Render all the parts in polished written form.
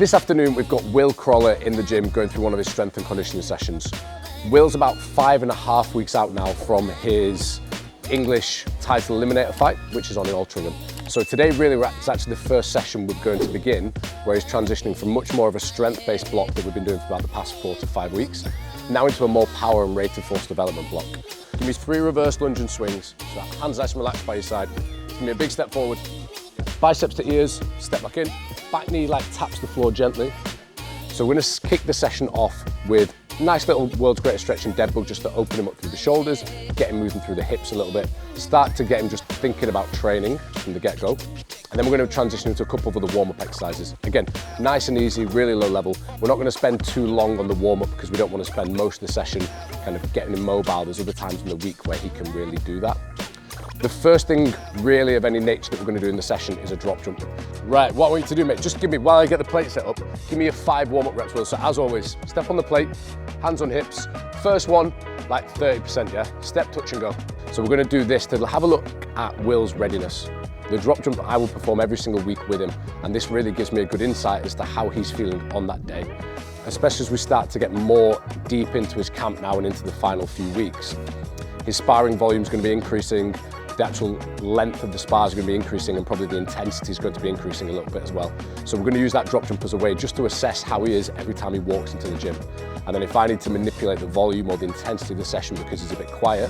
This afternoon, we've got Will Crolla in the gym going through one of his strength and conditioning sessions. Will's about 5.5 weeks out now from his English title eliminator fight, which is on in Altrincham. So today really is actually the first session we're going to begin, where he's transitioning from much more of a strength-based block that we've been doing for about the past 4 to 5 weeks, now into a more power and rated force development block. Give me 3 reverse lunge and swings. So hands nice and relaxed by your side. Give me a big step forward. Biceps to ears, step back in. Back knee like taps the floor gently. So we're going to kick the session off with nice little world's greatest stretching dead bug, just to open him up through the shoulders, get him moving through the hips a little bit, start to get him just thinking about training from the get-go. And then we're going to transition into a couple of other warm-up exercises. Again, nice and easy, really low level. We're not going to spend too long on the warm-up because we don't want to spend most of the session kind of getting him mobile. There's other times in the week where he can really do that. The first thing really of any nature that we're going to do in the session is a drop jump. Right, what I want you to do, mate, just give me, while I get the plate set up, give me your 5 warm-up reps, Will. So as always, step on the plate, hands on hips. First one, like 30%, yeah? Step, touch and go. So we're going to do this to have a look at Will's readiness. The drop jump I will perform every single week with him, and this really gives me a good insight as to how he's feeling on that day, especially as we start to get more deep into his camp now and into the final few weeks. His sparring volume is going to be increasing, the actual length of the spars are going to be increasing, and probably the intensity is going to be increasing a little bit as well. So we're going to use that drop jump as a way just to assess how he is every time he walks into the gym. And then if I need to manipulate the volume or the intensity of the session because he's a bit quiet,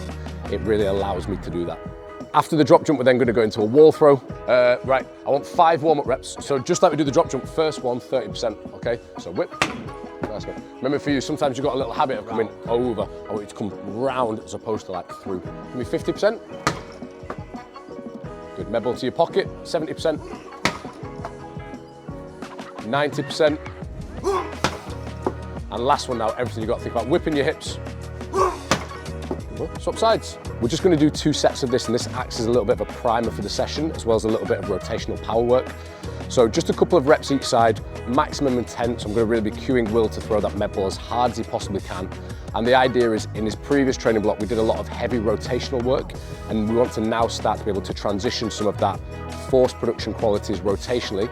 it really allows me to do that. After the drop jump, we're then going to go into a wall throw. Right, I want 5 warm-up reps. So just like we do the drop jump, first one, 30%, okay? So whip. Nice one. Remember, for you, sometimes you've got a little habit of coming over. I want you to come round as opposed to like through. Give me 50%. Good, med ball to your pocket, 70%. 90%. And last one now, everything you've got to think about, whipping your hips. Swap sides. We're just going to do 2 sets of this, and this acts as a little bit of a primer for the session, as well as a little bit of rotational power work. So just a couple of reps each side, maximum intent. So I'm going to really be cueing Will to throw that med ball as hard as he possibly can. And the idea is, in his previous training block, we did a lot of heavy rotational work, and we want to now start to be able to transition some of that force production qualities rotationally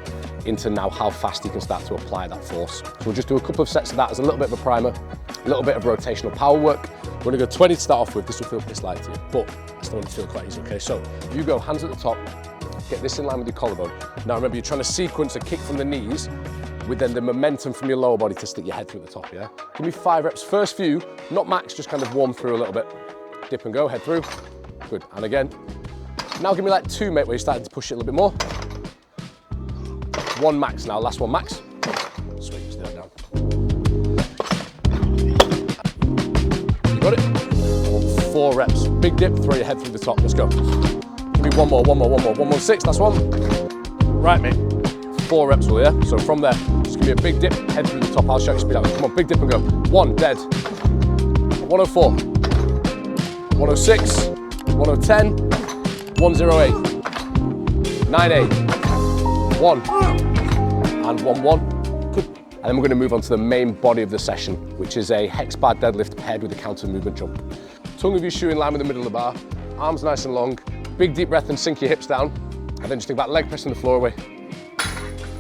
into now how fast he can start to apply that force. So we'll just do a couple of sets of that as a little bit of a primer, a little bit of rotational power work. We're going to go 20 to start off with. This will feel a bit light to you, but I still want it to feel quite easy, okay? So you go hands at the top, get this in line with your collarbone. Now remember, you're trying to sequence a kick from the knees with then the momentum from your lower body to stick your head through at the top, yeah? Give me 5 reps. First few, not max, just kind of warm through a little bit. Dip and go, head through. Good, and again. Now give me like 2, mate, where you're starting to push it a little bit more. 1 max now, last one max. Sweet, stay that down. You got it? 4 reps. Big dip, throw your head through the top, let's go. Give me 1 more, 1 more, 1 more, 1 more, 6, last one. Right, mate. 4 reps, Will, yeah? So from there, just give me a big dip, head through the top, I'll show you speed out. Come on, big dip and go. 1, dead. 104. 106. 110. 108. 98. 1. And 1-1. Good. And then we're going to move on to the main body of the session, which is a hex bar deadlift paired with a counter movement jump. Tongue of your shoe in line with the middle of the bar, arms nice and long, big deep breath and sink your hips down, and then just think about leg pressing the floor away.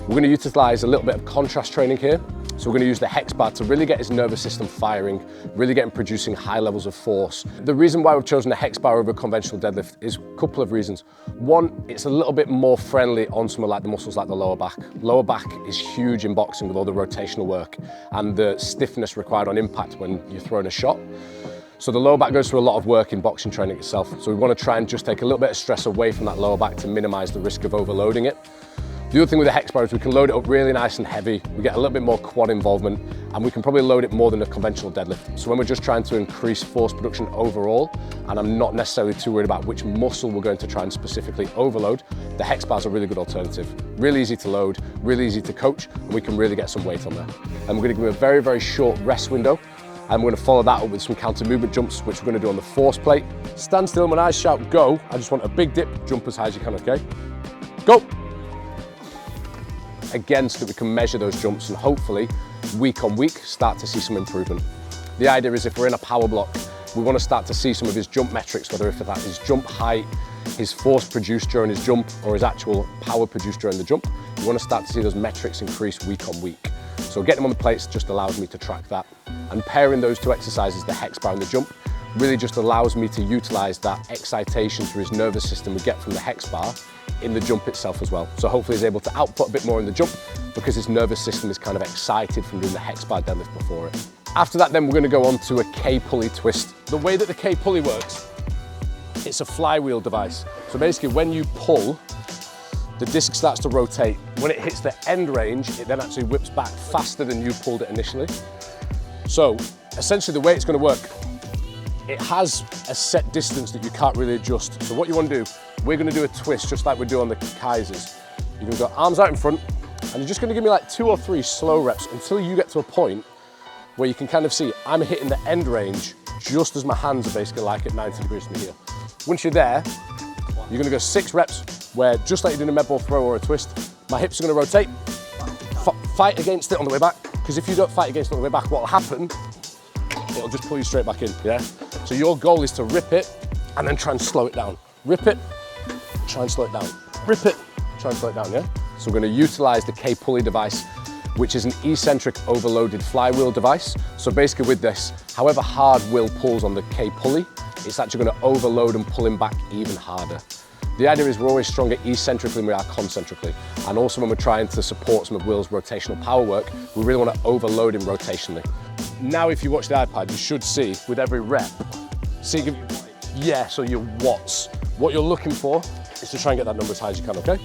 We're going to utilize a little bit of contrast training here. So we're going to use the hex bar to really get his nervous system firing, really get him producing high levels of force. The reason why we've chosen the hex bar over a conventional deadlift is a couple of reasons. One, it's a little bit more friendly on some of like the muscles like the lower back. Lower back is huge in boxing with all the rotational work and the stiffness required on impact when you're throwing a shot. So the lower back goes through a lot of work in boxing training itself. So we want to try and just take a little bit of stress away from that lower back to minimize the risk of overloading it. The other thing with the hex bar is we can load it up really nice and heavy. We get a little bit more quad involvement, and we can probably load it more than a conventional deadlift. So when we're just trying to increase force production overall, and I'm not necessarily too worried about which muscle we're going to try and specifically overload, the hex bar is a really good alternative. Really easy to load, really easy to coach, and we can really get some weight on there. And we're going to give it a very, very short rest window, and we're going to follow that up with some counter movement jumps, which we're going to do on the force plate. Stand still, when I shout go, I just want a big dip, jump as high as you can, okay? Go! Again, so that we can measure those jumps and hopefully, week on week, start to see some improvement. The idea is if we're in a power block, we want to start to see some of his jump metrics, whether if that is jump height, his force produced during his jump, or his actual power produced during the jump. We want to start to see those metrics increase week on week. So getting him on the plates just allows me to track that. And pairing those two exercises, the hex bar and the jump, really just allows me to utilize that excitation through his nervous system we get from the hex bar in the jump itself as well. So hopefully he's able to output a bit more in the jump because his nervous system is kind of excited from doing the hex bar deadlift before it. After that then we're going to go on to a K pulley twist. The way that the K pulley works, it's a flywheel device. So basically when you pull, the disc starts to rotate. When it hits the end range, it then actually whips back faster than you pulled it initially. So essentially the way it's going to work, it has a set distance that you can't really adjust. So what you want to do, we're going to do a twist just like we do on the Kaisers. You're going to go arms out in front and you're just going to give me like 2 or 3 slow reps until you get to a point where you can kind of see I'm hitting the end range just as my hands are basically like at 90 degrees from here. Once you're there, you're going to go 6 reps where just like you do in a med ball throw or a twist, my hips are going to rotate, fight against it on the way back, because if you don't fight against it on the way back, what will happen, it'll just pull you straight back in, yeah? So your goal is to rip it and then try and slow it down. Rip it, try and slow it down. Rip it, try and slow it down, yeah? So we're going to utilize the K pulley device, which is an eccentric overloaded flywheel device. So basically with this, however hard Will pulls on the K pulley, it's actually going to overload and pull him back even harder. The idea is we're always stronger eccentrically than we are concentrically. And also when we're trying to support some of Will's rotational power work, we really want to overload him rotationally. Now if you watch the iPad, you should see with every rep, see, yeah, so your watts. What you're looking for is to try and get that number as high as you can, okay?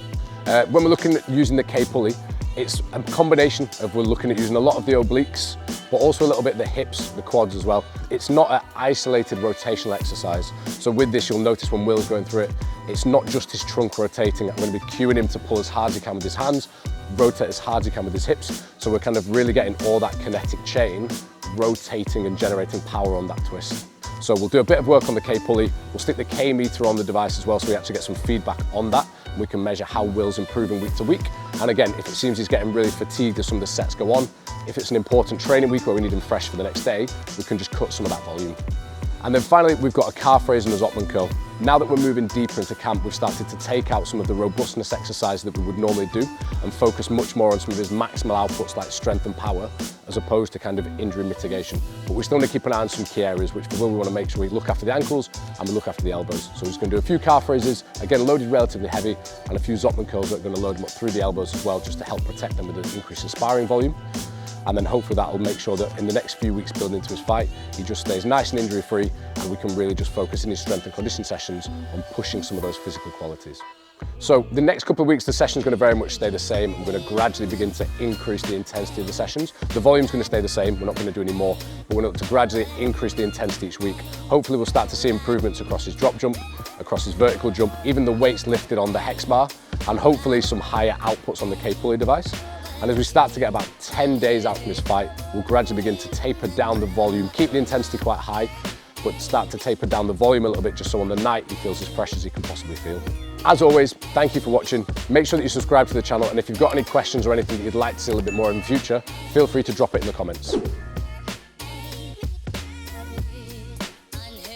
When we're looking at using the K pulley, it's a combination of we're looking at using a lot of the obliques, but also a little bit the hips, the quads as well. It's not an isolated rotational exercise. So with this, you'll notice when Will's going through it, it's not just his trunk rotating. I'm going to be cueing him to pull as hard as he can with his hands, rotate as hard as he can with his hips. So we're kind of really getting all that kinetic chain rotating and generating power on that twist. So we'll do a bit of work on the K pulley. We'll stick the K meter on the device as well, so we actually get some feedback on that. We can measure how Will's improving week to week. And again, if it seems he's getting really fatigued as some of the sets go on, if it's an important training week where we need him fresh for the next day, we can just cut some of that volume. And then finally, we've got a calf raise and a Zottman curl. Now that we're moving deeper into camp, we've started to take out some of the robustness exercises that we would normally do and focus much more on some of his maximal outputs like strength and power, as opposed to kind of injury mitigation. But we still need to keep an eye on some key areas, which for Will, we want to make sure we look after the ankles and we look after the elbows. So we're just going to do a few calf raises, again, loaded relatively heavy, and a few Zottman curls that are going to load them up through the elbows as well, just to help protect them with an increase in sparring volume. And then hopefully that will make sure that in the next few weeks building into his fight, he just stays nice and injury free, and we can really just focus in his strength and conditioning sessions on pushing some of those physical qualities. So the next couple of weeks, the session is going to very much stay the same. I'm going to gradually begin to increase the intensity of the sessions. The volume's going to stay the same. We're not going to do any more, but we're going to look to gradually increase the intensity each week. Hopefully we'll start to see improvements across his drop jump, across his vertical jump, even the weights lifted on the hex bar, and hopefully some higher outputs on the K pulley device. And as we start to get about 10 days out from his fight, we'll gradually begin to taper down the volume, keep the intensity quite high, but start to taper down the volume a little bit just so on the night he feels as fresh as he can possibly feel. As always, thank you for watching. Make sure that you subscribe to the channel, and if you've got any questions or anything that you'd like to see a little bit more in the future, feel free to drop it in the comments.